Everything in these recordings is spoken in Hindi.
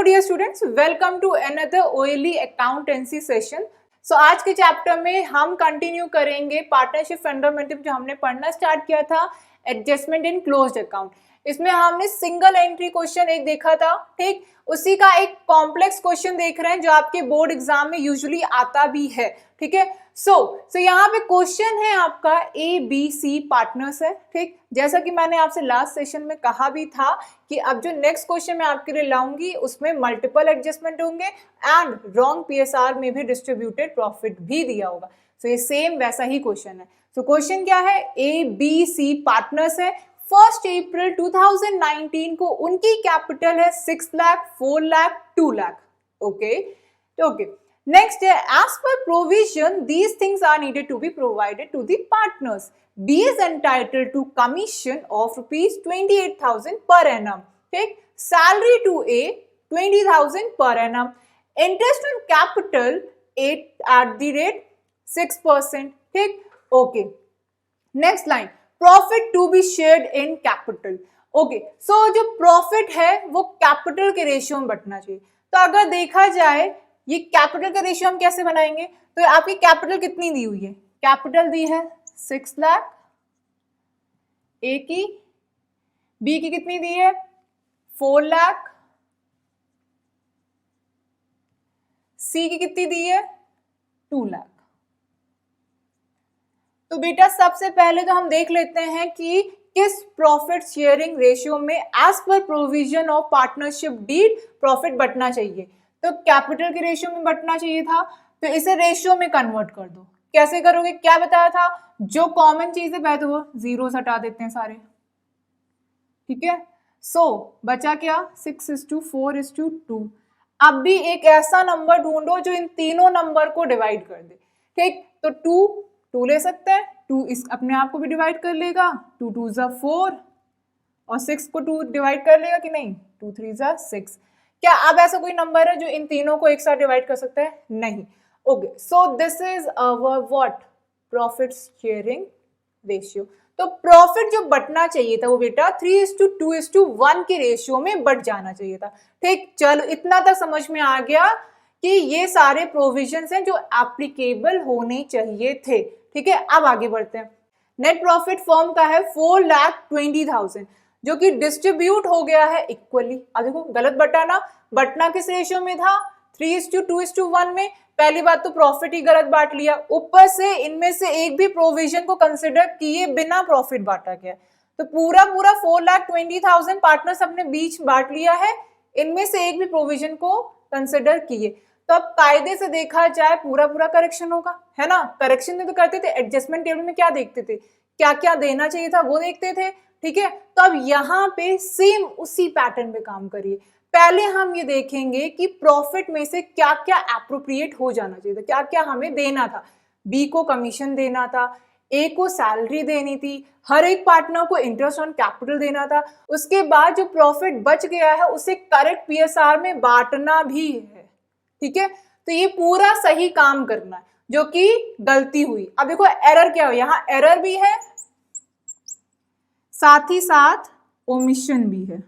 Dear students, welcome to another OLE accountancy session. So आज के चैप्टर में हम कंटिन्यू करेंगे पार्टनरशिप फंडामेंटल जो हमने पढ़ना स्टार्ट किया था, एडजस्टमेंट इन क्लोज्ड अकाउंट। इसमें हमने सिंगल एंट्री क्वेश्चन एक देखा था, ठीक। उसी का एक कॉम्प्लेक्स क्वेश्चन देख रहे हैं जो आपके बोर्ड एग्जाम में यूजुअली आता भी है, ठीक है। सो यहाँ पे क्वेश्चन है आपका ABC पार्टनर्स है, ठीक। जैसा कि मैंने आपसे लास्ट सेशन में कहा भी था कि अब जो नेक्स्ट क्वेश्चन मैं आपके लिए लाऊंगी उसमें मल्टीपल एडजस्टमेंट होंगे एंड रॉन्ग PSR में भी डिस्ट्रीब्यूटेड प्रॉफिट भी दिया होगा। सो ये सेम वैसा ही क्वेश्चन है। सो क्वेश्चन क्या है, ABC पार्टनर्स है। 1 अप्रैल 2019 को उनकी कैपिटल है 6 लाख, 4 लाख, 2 लाख। ओके। नेक्स्ट है, एज पर provision these things are needed to be provided to the partners. B is entitled to commission of rupees 28,000 per annum. ठीक, salary to A 20,000 per annum. Interest on capital 8% ठीक, okay. Next line, profit to be shared in capital. Okay, so जो प्रॉफिट है वो कैपिटल के रेशियो में बंटना चाहिए। तो अगर देखा जाए ये कैपिटल का रेशियो हम कैसे बनाएंगे, तो आपकी कैपिटल कितनी दी हुई है, कैपिटल दी है 6 लाख, ए की, बी की कितनी दी है 4 लाख, सी की कितनी दी है 2 लाख। तो बेटा सबसे पहले तो हम देख लेते हैं कि किस प्रॉफिट शेयरिंग रेशियो में एज पर provision of partnership deed profit बंटना चाहिए। तो कैपिटल के रेशियो में बंटना चाहिए था, तो इसे रेशियो में कन्वर्ट कर दो। कैसे करोगे, क्या बताया था, जो कॉमन चीज है पहले तो वो जीरो हटा देते हैं सारे, ठीक है। सो बचा क्या, 6:4:2। अब भी एक ऐसा नंबर ढूंढो जो इन तीनों नंबर को डिवाइड कर दे, ठीक। तो 2 ले सकते हैं, 2 इस अपने आप को भी डिवाइड कर लेगा, 2 2 ज़ा 4 और 6 को 2 डिवाइड कर लेगा कि नहीं, 2 3 ज़ा 6। क्या अब ऐसा कोई नंबर है जो इन तीनों को एक साथ डिवाइड कर सकता है, नहीं। Okay, so this is our what, profit sharing ratio. तो प्रॉफिट जो बंटना चाहिए था वो बेटा 3:2:1 के रेशियो में बंट जाना चाहिए था, ठीक। चलो इतना तक समझ में आ गया कि ये सारे प्रोविजंस हैं जो एप्लीकेबल होने चाहिए थे, ठीक है। अब आगे बढ़ते हैं। नेट प्रॉफिट फर्म का है 4,20,000 जो कि डिस्ट्रीब्यूट हो गया है इक्वली। अब देखो गलत बटाना, बटना किस रेशियो में था, 3:2:1 में। पहली बात तो प्रॉफिट ही गलत बांट लिया, ऊपर से इनमें से एक भी प्रोविजन को कंसिडर किए बिना प्रॉफिट बांटा गया। तो पूरा 4,20,000 पार्टनर्स अपने बीच बांट लिया है, इनमें से एक भी प्रोविजन को कंसिडर किए। तो अब कायदे से देखा जाए पूरा करेक्शन होगा, है ना। करेक्शन तो करते थे, एडजस्टमेंट टेबल में क्या देखते थे, क्या क्या देना चाहिए था वो देखते थे, ठीक है। तो अब यहाँ पे सेम उसी पैटर्न पे काम करिए। पहले हम ये देखेंगे कि प्रॉफिट में से क्या क्या एप्रोप्रिएट हो जाना चाहिए था, क्या क्या हमें देना था। बी को कमीशन देना था, ए को सैलरी देनी थी, हर एक पार्टनर को इंटरेस्ट ऑन कैपिटल देना था। उसके बाद जो प्रॉफिट बच गया है उसे करेक्ट PSR में बांटना भी है, ठीक है। तो ये पूरा सही काम करना है, जो कि गलती हुई। अब देखो एरर क्या हो, यहाँ एरर भी है साथ ही साथ ओमिशन भी है,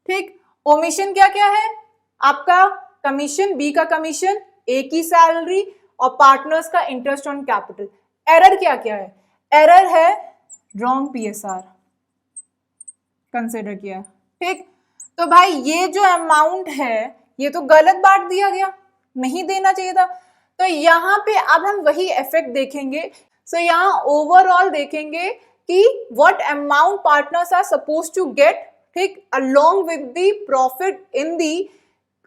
ठीक। ओमिशन क्या क्या है, आपका कमीशन, बी का कमीशन, ए की सैलरी और पार्टनर्स का इंटरेस्ट ऑन कैपिटल। एरर क्या क्या है, एरर है रॉन्ग PSR कंसिडर किया, ठीक। तो भाई ये जो अमाउंट है ये तो गलत बांट दिया गया, नहीं देना चाहिए था। तो यहाँ पे अब हम वही इफेक्ट देखेंगे। सो यहाँ ओवरऑल देखेंगे कि what amount partners are suppose to get, ठीक, along with the profit in the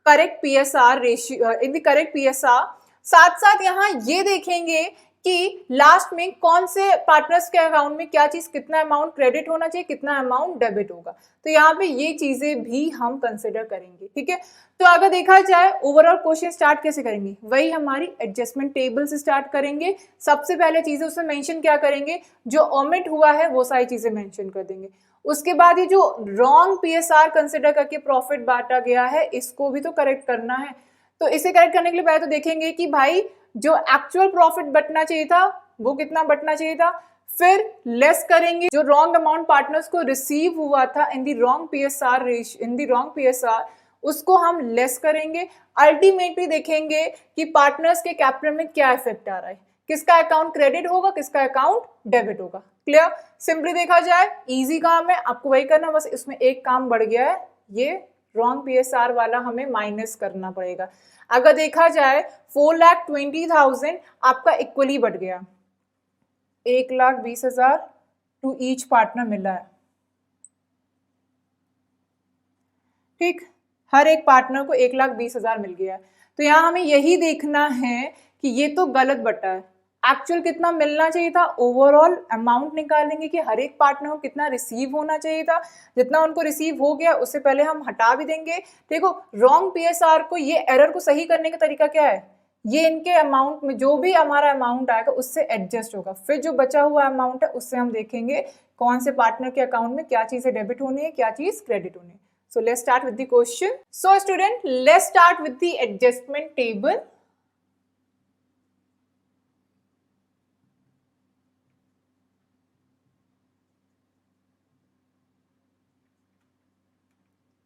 correct PSR ratio, in the correct PSR। साथ साथ यहाँ ये देखेंगे कि लास्ट में कौन से पार्टनर्स के अकाउंट में क्या चीज, कितना अमाउंट क्रेडिट होना चाहिए, कितना अमाउंट डेबिट होगा। तो यहाँ पे ये चीजें भी हम कंसिडर करेंगे, ठीक है। तो अगर देखा जाए ओवरऑल क्वेश्चन स्टार्ट कैसे करेंगे, वही हमारी एडजस्टमेंट टेबल से स्टार्ट करेंगे। सबसे पहले चीजें उसमें मेंशन क्या करेंगे, जो ओमिट हुआ है वो सारी चीजें मेंशन कर देंगे। उसके बाद ये जो रॉन्ग PSR कंसिडर करके प्रॉफिट बांटा गया है इसको भी तो करेक्ट करना है। तो इसे करेक्ट करने के लिए पहले तो देखेंगे कि भाई जो एक्चुअल प्रॉफिट बटना चाहिए था वो कितना बटना चाहिए था, फिर लेस करेंगे जो रॉन्ग अमाउंट पार्टनर्स को रिसीव हुआ था इन दी रॉन्ग पीएसआर, उसको हम लेस करेंगे। अल्टीमेटली देखेंगे कि पार्टनर्स के कैपिटल में क्या इफेक्ट आ रहा है, किसका अकाउंट क्रेडिट होगा, किसका अकाउंट डेबिट होगा। क्लियर? सिंपली देखा जाए इजी काम है, आपको वही करना, बस इसमें एक काम बढ़ गया है, ये रॉन्ग पीएसआर वाला हमें माइनस करना पड़ेगा। अगर देखा जाए 4,20,000 आपका इक्वली बढ़ गया, 1,20,000 टू ईच पार्टनर मिला है। ठीक, हर एक पार्टनर को 1,20,000 मिल गया है। तो यहाँ हमें यही देखना है कि ये तो गलत बटा है, एक्चुअल कितना मिलना चाहिए था। ओवरऑल अमाउंट निकालेंगे कि हर एक पार्टनर को कितना रिसीव होना चाहिए था, जितना उनको रिसीव हो गया उससे पहले हम हटा भी देंगे। देखो रॉन्ग पीएसआर को, ये एरर को सही करने का तरीका क्या है, ये इनके अमाउंट में जो भी हमारा अमाउंट आएगा उससे एडजस्ट होगा, फिर जो बचा हुआ अमाउंट है उससे हम देखेंगे कौन से पार्टनर के अकाउंट में क्या चीजें डेबिट होनी है, क्या चीज क्रेडिट होनी है। So let's start with the question. So student, let's start with the adjustment table.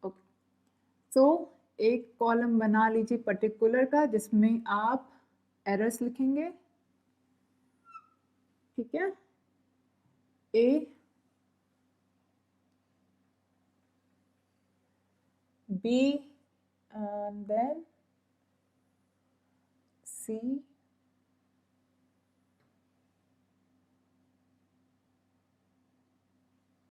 Okay. So एक कॉलम बना लीजिए पर्टिकुलर का जिसमें आप एरर्स लिखेंगे, ठीक है, A, B and then C,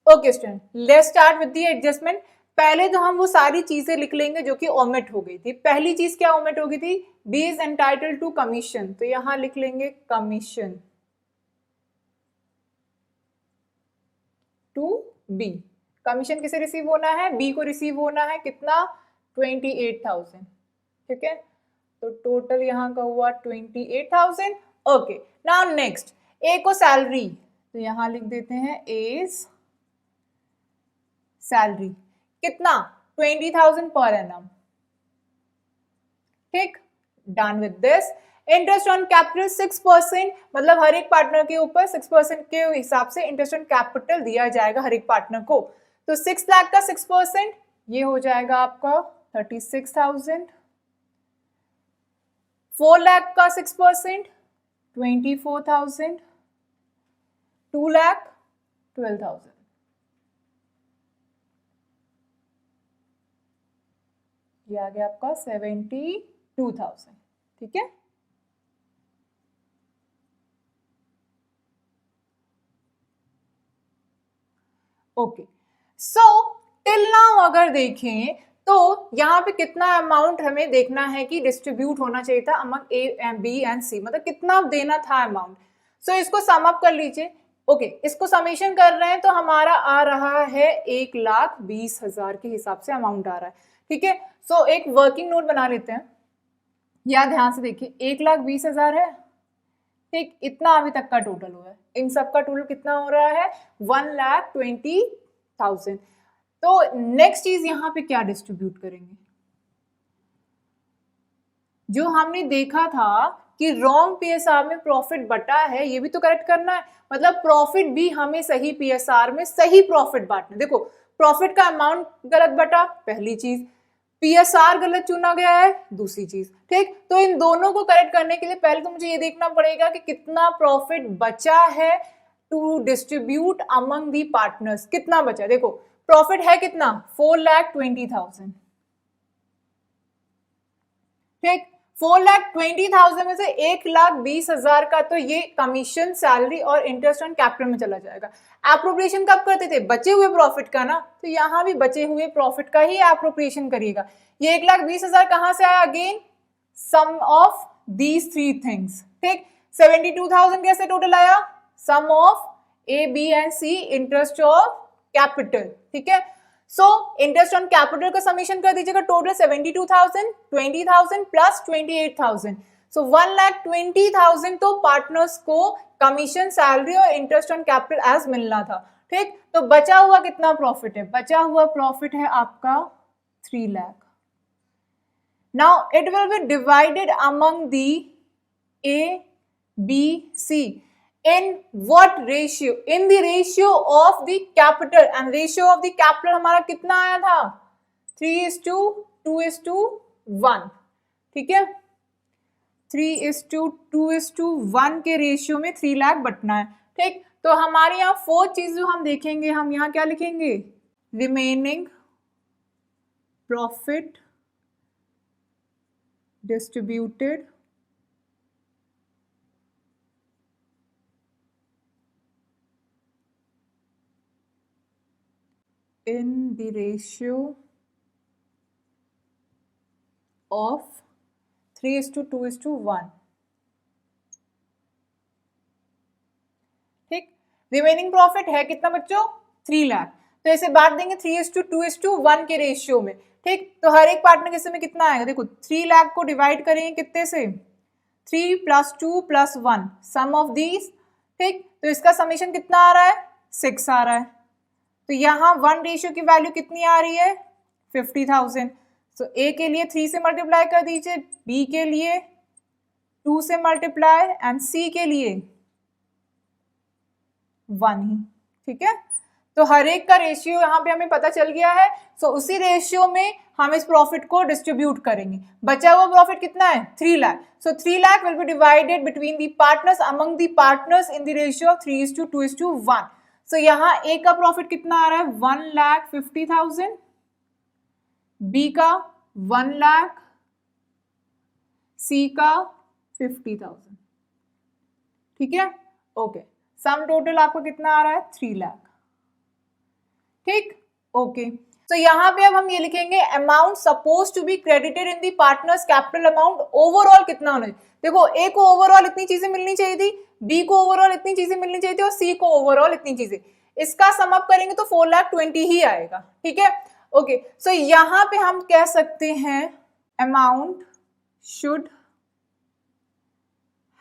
okay student, let's start with the adjustment. पहले तो हम वो सारी चीजें लिख लेंगे जो कि ओमिट हो गई थी। पहली चीज क्या ओमिट हो गई थी, B is entitled to commission, तो यहां लिख लेंगे कमीशन टू बी। कमीशन किसे रिसीव होना है, बी को रिसीव होना है, कितना, 28,000, ठीक है, तो टोटल यहां का हुआ 28,000। ओके, नाउ नेक्स्ट, ए को सैलरी, तो यहां लिख देते हैं एज सैलरी, कितना, 20,000 पर एनम, ठीक, done with this. Interest on capital 6%, मतलब हर एक पार्टनर के ऊपर 6% के हिसाब से इंटरेस्ट ऑन कैपिटल दिया जाएगा हर एक पार्टनर को, तो 6 लाख का 6% ये हो जाएगा आपका 36,000, 4 लाख का 6% 24,000, 2 लाख 12,000, ये आ गया आपका 72,000, ठीक है। ओके, सो टिल नाउ अगर देखें तो यहाँ पे कितना अमाउंट हमें देखना है कि डिस्ट्रीब्यूट होना चाहिए था अमंग ए, बी एंड सी, मतलब कितना देना था अमाउंट। सो इसको सम अप कर लीजिए। ओके, इसको समेशन कर रहे हैं तो हमारा आ रहा है 1,20,000 के हिसाब से अमाउंट आ रहा है, ठीक है। सो एक वर्किंग नोट बना लेते हैं, या ध्यान से देखिए 1,20,000 है, ठीक, इतना अभी तक का टोटल हुआ है, इन सब का टोटल कितना हो रहा है 1,20,000। तो नेक्स्ट चीज यहां पे क्या डिस्ट्रीब्यूट करेंगे, जो हमने देखा था कि रॉन्ग पीएसआर में प्रॉफिट बटा है, ये भी तो करेक्ट करना है, मतलब प्रॉफिट भी हमें सही पीएसआर में सही प्रॉफिट बांटना। देखो प्रॉफिट का अमाउंट गलत बटा, पहली चीज, पीएसआर गलत चुना गया है, दूसरी चीज, ठीक। तो इन दोनों को करेक्ट करने के लिए पहले तो मुझे ये देखना पड़ेगा कि कितना प्रॉफिट बचा है to distribute among the partners, कितना बचा। देखो प्रॉफिट है कितना, 4,20,000, ठीक, 4,20,000 में से 1,20,000 का तो ये कमीशन, सैलरी और इंटरेस्ट ऑन कैपिटल में चला जाएगा। एप्रोप्रिएशन कब करते थे, बचे हुए प्रॉफिट का ना, तो यहां भी बचे हुए प्रॉफिट का ही एप्रोप्रिएशन करिएगा। ये 1,20,000 कहां से आया, again sum of these three things, ठीक। 72,000 कैसे टोटल आया, sum of A, B and C interest of capital, ठीक है। सो इंटरेस्ट ऑन कैपिटल का समीशन कर दीजिएगा, टोटल 72,000, 20,000 प्लस 28,000, सो 1,20,000 तो पार्टनर्स को कमीशन, सैलरी और इंटरेस्ट ऑन कैपिटल एज मिलना था, ठीक। तो बचा हुआ कितना प्रॉफिट है, बचा हुआ प्रॉफिट है आपका 3 lakh. Now it will be divided among the A, B, C. in what ratio? In the ratio of the capital, and ratio of the capital हमारा कितना आया था? 3:2:1, ठीक है, 3:2:1 के रेशियो में 3 लाख बटना है, ठीक। तो हमारे यहाँ 4 चीज जो हम देखेंगे, हम यहाँ क्या लिखेंगे? Remaining profit distributed in the ratio of 3:2:1, ठीक। रिमेनिंग प्रॉफिट है कितना बच्चों? 3 लाख। तो ऐसे बांट देंगे 3:2:1 के रेशियो में, ठीक। तो हर एक पार्टनर के हिस्से में कितना आएगा? देखो 3 लाख को डिवाइड करेंगे कितने से? 3 + 2 + 1, सम ऑफ दीज, ठीक। तो इसका समेशन कितना आ रहा है? 6 आ रहा है। तो यहाँ 1 रेशियो की वैल्यू कितनी आ रही है? 50,000। तो ए के लिए 3 से मल्टीप्लाई कर दीजिए, बी के लिए 2 से मल्टीप्लाई, एंड सी के लिए 1 ही, ठीक है। तो हर एक का रेशियो यहाँ पे हमें पता चल गया है। सो उसी रेशियो में हम इस प्रॉफिट को डिस्ट्रीब्यूट करेंगे। बचा हुआ प्रॉफिट कितना है? 3 लाख। सो 3 lakh will be divided between the partners, among the partners in the ratio of 3:2:1। सो यहाँ ए का प्रॉफिट कितना आ रहा है? 1,50,000, बी का 1 लाख, सी का 50,000, ठीक है, ओके। सम टोटल आपको कितना आ रहा है? 3 लाख, ठीक, ओके। तो यहाँ पे अब हम ये लिखेंगे amount suppose to be credited in the partners capital amount. Overall कितना होना चाहिए? देखो ए को ओवरऑल इतनी चीजें मिलनी चाहिए थी, बी को ओवरऑल इतनी चीजें मिलनी चाहिए थी, और सी को ओवरऑल इतनी चीजें। इसका सम अप करेंगे तो 4,20,000 ही आएगा, ठीक है, ओके। सो यहाँ पे हम कह सकते हैं amount should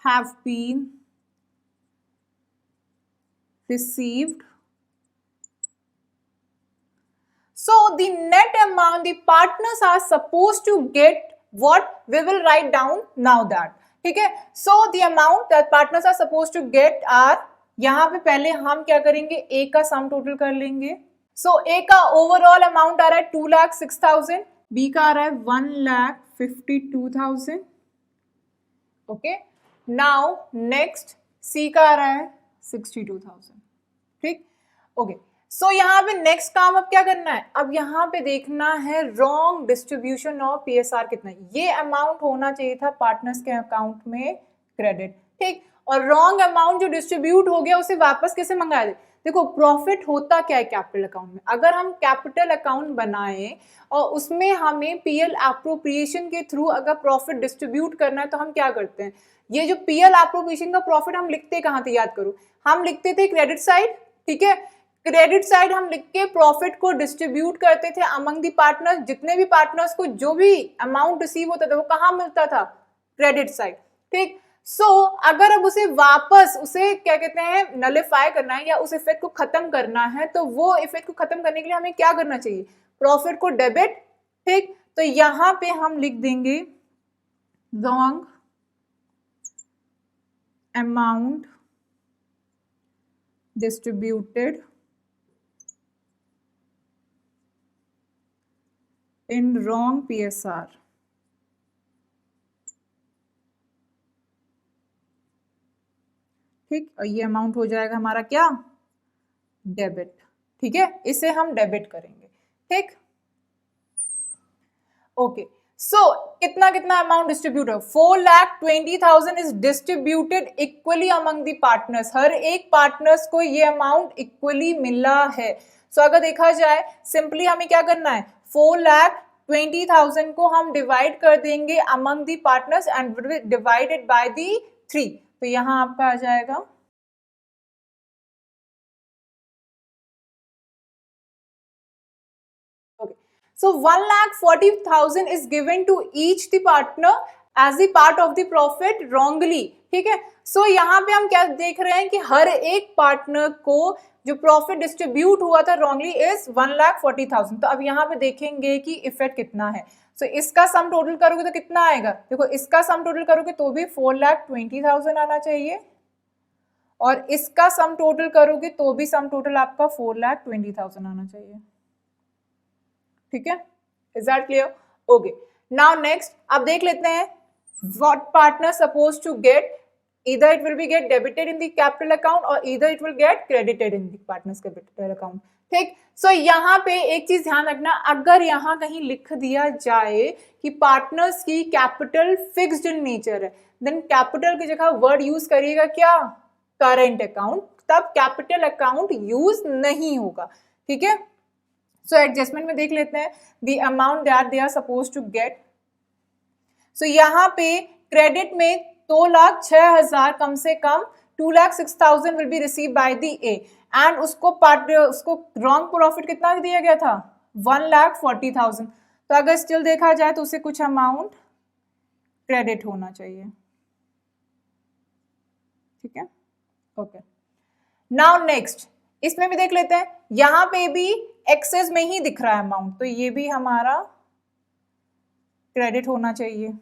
have been received. So the net amount the partners are supposed to get, what we will write down now that, ठीक है। So the amount that partners are supposed to get are, यहाँ पे पहले हम क्या करेंगे? ए का सम टोटल कर लेंगे। So ए का ओवरऑल अमाउंट आ रहा है 2,06,000, बी का आ रहा है 1,52,000, ओके। नाउ नेक्स्ट सी का आ रहा है 62,000, ठीक, ओके। सो यहाँ पे नेक्स्ट काम अब क्या करना है? अब यहाँ पे देखना है रॉन्ग डिस्ट्रीब्यूशन ऑफ पीएसआर कितना है। ये अमाउंट होना चाहिए था पार्टनर्स के अकाउंट में क्रेडिट, ठीक, और रॉन्ग अमाउंट जो डिस्ट्रीब्यूट हो गया उसे वापस कैसे मंगा दे? देखो प्रॉफिट होता क्या है कैपिटल अकाउंट में? अगर हम कैपिटल अकाउंट बनाएं और उसमें हमें पीएल एप्रोप्रिएशन के थ्रू अगर प्रॉफिट डिस्ट्रीब्यूट करना है तो हम क्या करते हैं? ये जो पीएल एप्रोप्रिएशन का प्रॉफिट हम लिखते कहाँ थे? याद करो, हम लिखते थे क्रेडिट साइड, ठीक है। क्रेडिट साइड हम लिख के प्रॉफिट को डिस्ट्रीब्यूट करते थे अमंग दी पार्टनर्स। जितने भी पार्टनर्स को जो भी अमाउंट रिसीव होता था वो कहाँ मिलता था? क्रेडिट साइड, ठीक। सो अगर अब उसे वापस उसे क्या कहते हैं नलिफाई करना है या उस इफेक्ट को खत्म करना है, तो वो इफेक्ट को खत्म करने के लिए हमें क्या करना चाहिए? प्रॉफिट को डेबिट, ठीक। तो यहां पे हम लिख देंगे wrong amount distributed in wrong PSR, ठीक। और ये अमाउंट हो जाएगा हमारा क्या? डेबिट, ठीक है, इसे हम डेबिट करेंगे, ठीक, ओके। सो कितना कितना अमाउंट डिस्ट्रीब्यूट है? 4,20,000 is distributed equally among the partners. हर एक पार्टनर्स को ये अमाउंट इक्वली मिला है। सो अगर देखा जाए सिंपली हमें क्या करना है? 4,20,000 को हम डिवाइड कर देंगे among the partners and divided by the 3। तो यहां आपका आ जाएगा So 1,40,000 is given to each the partner as the part of the profit wrongly, ठीक है। So यहाँ पे हम क्या देख रहे हैं कि हर एक पार्टनर को जो प्रॉफिट डिस्ट्रीब्यूट हुआ था रॉन्गली इज 1,40,000। तो अब यहाँ पे देखेंगे कि इफेक्ट कितना है। So इसका सम टोटल करोगे तो कितना आएगा? देखो इसका सम टोटल करोगे तो भी 4,20,000 आना चाहिए, और इसका सम टोटल करोगे तो भी सम टोटल आपका 4,20,000 आना चाहिए। ठीक है, is that clear? Okay, now next अब देख लेते हैं what partner suppose to get, either it will be get debited in the capital account or either it will get credited in the partners capital account। ठीक, सो यहाँ पे एक चीज ध्यान रखना, अगर यहाँ कहीं लिख दिया जाए कि पार्टनर्स की कैपिटल फिक्स्ड इन नेचर है, देन कैपिटल की जगह वर्ड यूज करिएगा क्या, करंट अकाउंट, तब कैपिटल अकाउंट यूज नहीं होगा। ठीक है, सो एडजस्टमेंट में देख लेते हैं the amount that they are suppose to get. So यहाँ पे क्रेडिट में 2,06,000 कम से कम 2,06,000 will be receive by the A, and उसको रॉन्ग प्रॉफिट कितना दिया गया था, 1,40,000। तो अगर स्टिल देखा जाए तो उसे कुछ अमाउंट क्रेडिट होना चाहिए। ठीक है, ओके, नाउ नेक्स्ट इसमें भी देख लेते हैं, यहां पे भी एक्सेस में ही दिख रहा है अमाउंट, तो ये भी हमारा क्रेडिट होना चाहिए।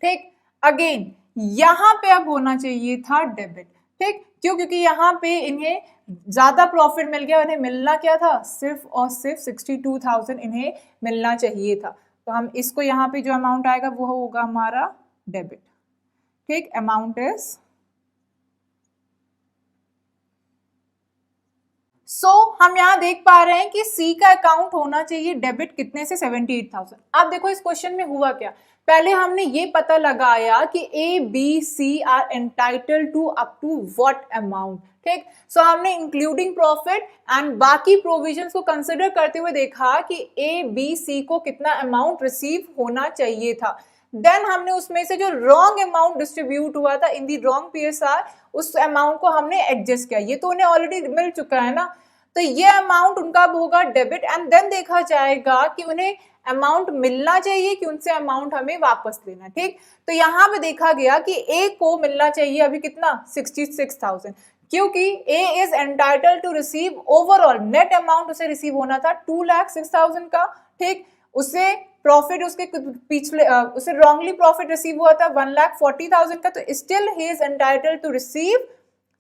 ठीक, अगेन यहां पे अब होना चाहिए था डेबिट। ठीक, क्यों, क्योंकि यहाँ पे इन्हें ज्यादा प्रॉफिट मिल गया, इन्हें मिलना क्या था, सिर्फ और सिर्फ 62,000 इन्हें मिलना चाहिए था, तो हम इसको यहाँ पे जो अमाउंट आएगा वो होगा हमारा डेबिट। ठीक, अमाउंट इज हम यहाँ देख पा रहे हैं कि सी का अकाउंट होना चाहिए डेबिट कितने से, 78,000। अब देखो इस क्वेश्चन में हुआ क्या, पहले हमने ये पता लगाया कि A B C are entitled to up to what amount. ठीक, सो हमने इंक्लूडिंग प्रॉफिट एंड बाकी प्रोविजंस को कंसिडर करते हुए देखा कि ए बी सी को कितना अमाउंट रिसीव होना चाहिए था। देन हमने उसमें से जो रॉन्ग अमाउंट डिस्ट्रीब्यूट हुआ था इन दी रॉन्ग पीएसआर, उस अमाउंट को हमने एडजस्ट किया, ये तो उन्हें ऑलरेडी मिल चुका है ना, तो ये अमाउंट उनका होगा डेबिट, एंड देन देखा जाएगा कि उन्हें अमाउंट मिलना चाहिए कि उनसे अमाउंट हमें वापस लेना। ठीक, तो यहाँ पे देखा गया कि ए को मिलना चाहिए अभी कितना, 66,000, क्योंकि A is entitled to receive overall net amount उसे रिसीव होना था 2,06,000 का। ठीक, उसे प्रॉफिट उसके पिछले उसे रॉन्गली प्रॉफिट रिसीव हुआ था 1,40,000 का, तो still he is entitled to receive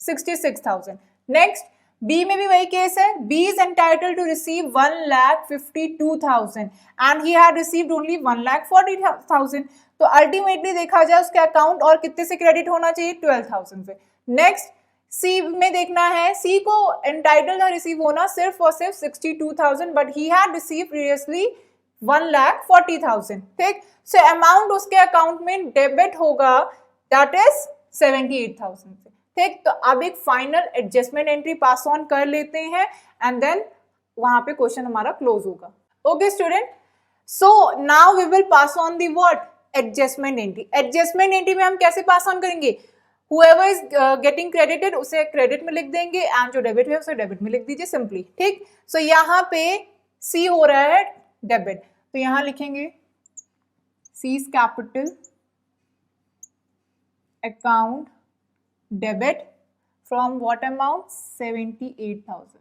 66,000। Next B में भी वही केस है, B is entitled to receive 1,52,000 and he had received only 1,40,000, तो अल्टीमेटली देखा जाए उसके अकाउंट और कितने से क्रेडिट होना चाहिए, 12,000 से। नेक्स्ट सी में देखना है, सी को एंटाइटल्ड था रिसीव होना सिर्फ और सिर्फ 62,000, but he had received previously 1,40,000। ठीक, सो अमाउंट उसके अकाउंट में डेबिट होगा दैट इज 78,000 से। ठीक, तो अब एक final adjustment entry pass on कर लेते हैं एंड देन वहां पे क्वेश्चन हमारा क्लोज होगा। Okay student, so now we will pass on the what, adjustment entry. Adjustment entry में हम कैसे पास ऑन करेंगे, whoever is getting credited उसे क्रेडिट में लिख देंगे एंड जो डेबिट है उसे डेबिट में लिख दीजिए सिंपली। ठीक, सो यहाँ पे सी हो रहा है डेबिट, तो यहाँ लिखेंगे C is capital account debit from what amount, 78,000।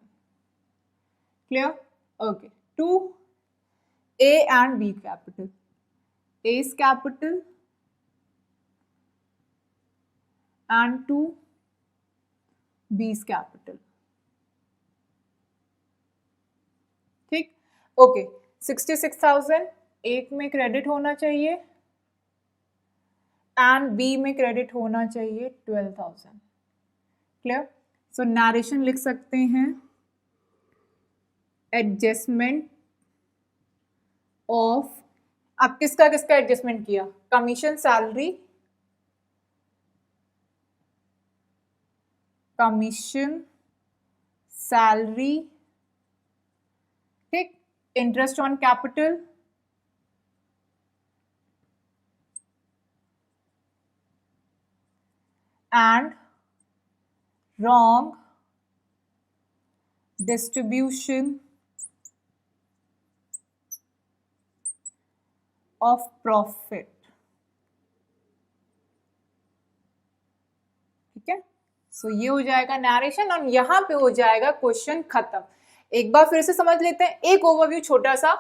Clear? Okay, to A and B capital, A is capital and to B's capital। ठीक, ओके, 66,000 एक में क्रेडिट होना चाहिए एंड बी में क्रेडिट होना चाहिए 12,000। क्लियर? सो नरेशन लिख सकते हैं एडजस्टमेंट ऑफ, अब किसका किसका एडजस्टमेंट किया, कमीशन सैलरी, कमीशन सैलरी, ठीक, interest on capital, and wrong distribution of profit. ठीक है, सो ये हो जाएगा नरेशन और यहाँ पे हो जाएगा क्वेश्चन खत्म। एक बार फिर से समझ लेते हैं, एक ओवरव्यू छोटा सा,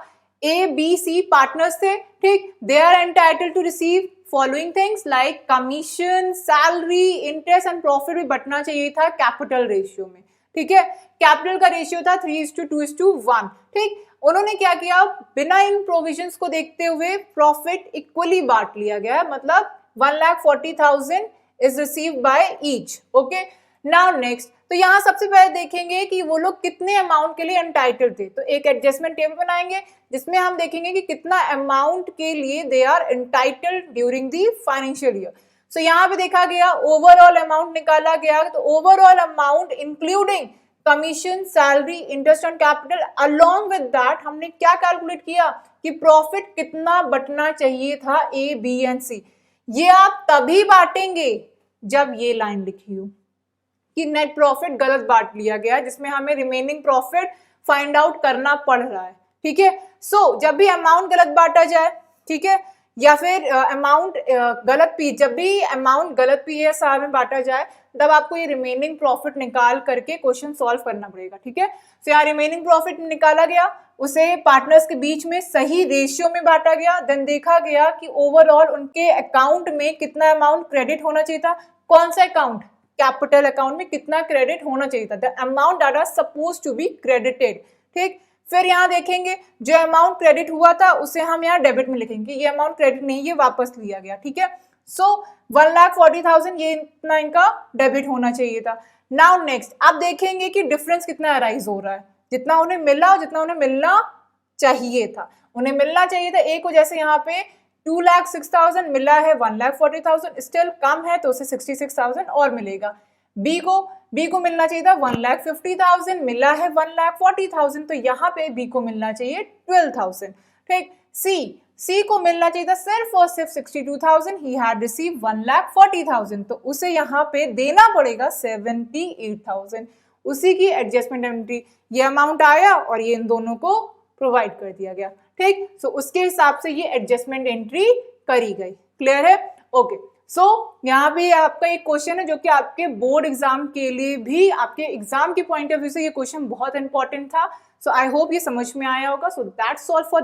ए बी सी पार्टनर्स थे। ठीक, they are entitled to receive following things like commission, salary, interest and profit भी बटना चाहिए था कैपिटल रेशियो में, ठीक है। कैपिटल का रेशियो था 3:2:1, ठीक। उन्होंने क्या किया, बिना इन प्रोविजंस को देखते हुए प्रॉफिट इक्वली बांट लिया गया, मतलब 1,40,000 is received by each, okay. Now next, तो यहाँ सबसे पहले देखेंगे कि वो लोग कितने अमाउंट के लिए एंटाइटल्ड थे, तो एक एडजस्टमेंट टेबल बनाएंगे जिसमें हम देखेंगे कि कितना अमाउंट के लिए they are entitled during the financial year. So यहाँ पे देखा गया ओवरऑल अमाउंट निकाला गया, तो overall amount including commission, salary, interest on capital, along with that हमने क्या कैलकुलेट किया कि प्रॉफिट कितना बटना चाहिए था ए, बी एंड सी। ये आप तभी बांटेंगे जब ये लाइन लिखी हो कि नेट प्रॉफिट गलत बांट लिया गया, जिसमें हमें रिमेनिंग प्रॉफिट फाइंड आउट करना पड़ रहा है, ठीक है। सो जब भी अमाउंट गलत बांटा जाए, ठीक है, या फिर अमाउंट गलत पी, जब भी अमाउंट गलत पीएसआर में बांटा जाए, तब आपको ये रिमेनिंग प्रॉफिट निकाल करके क्वेश्चन सॉल्व करना पड़ेगा, ठीक है। तो यहाँ रिमेनिंग प्रॉफिट निकाला गया, उसे पार्टनर्स के बीच में सही रेशियो में बांटा गया, देन देखा गया कि ओवरऑल उनके अकाउंट में कितना अमाउंट क्रेडिट होना चाहिए था, कौन सा अकाउंट, कैपिटल अकाउंट में कितना क्रेडिट होना चाहिए था, the amount that are suppose to be credited, ठीक। फिर यहाँ देखेंगे जो अमाउंट क्रेडिट हुआ था उसे हम यहाँ डेबिट में लिखेंगे, ये अमाउंट क्रेडिट नहीं, ये वापस लिया गया, ठीक है। सो 1,40,000 ये इतना इनका डेबिट होना चाहिए था। नाउ नेक्स्ट आप देखेंगे कि डिफरेंस कितना अराइज हो रहा है, जितना उन्हें मिला और जितना उन्हें मिलना चाहिए था। उन्हें मिलना चाहिए था ए को, जैसे यहाँ पे 2,06,000 मिला है 1,40,000, स्टिल कम है तो उसे 66,000 और मिलेगा। बी को मिलना चाहिए था 1,50,000, मिला है 1,40,000, तो यहाँ पे बी को मिलना चाहिए 12,000, ठीक। सी को मिलना चाहिए था सिर्फ और सिर्फ 62,000, ही हैड रिसीव 1,40,000, तो उसे यहाँ पे देना पड़ेगा 78,000, उसी की एडजस्टमेंट एंट्री, ये अमाउंट आया और ये इन दोनों को प्रोवाइड कर दिया गया, ठीक। सो उसके हिसाब से ये एडजस्टमेंट एंट्री करी गई, क्लियर है, ओके। सो यहाँ पे आपका एक क्वेश्चन है जो कि आपके बोर्ड एग्जाम के लिए भी, आपके एग्जाम के पॉइंट ऑफ व्यू से ये क्वेश्चन बहुत इंपॉर्टेंट था। सो आई होप ये समझ में आया होगा। So that's all for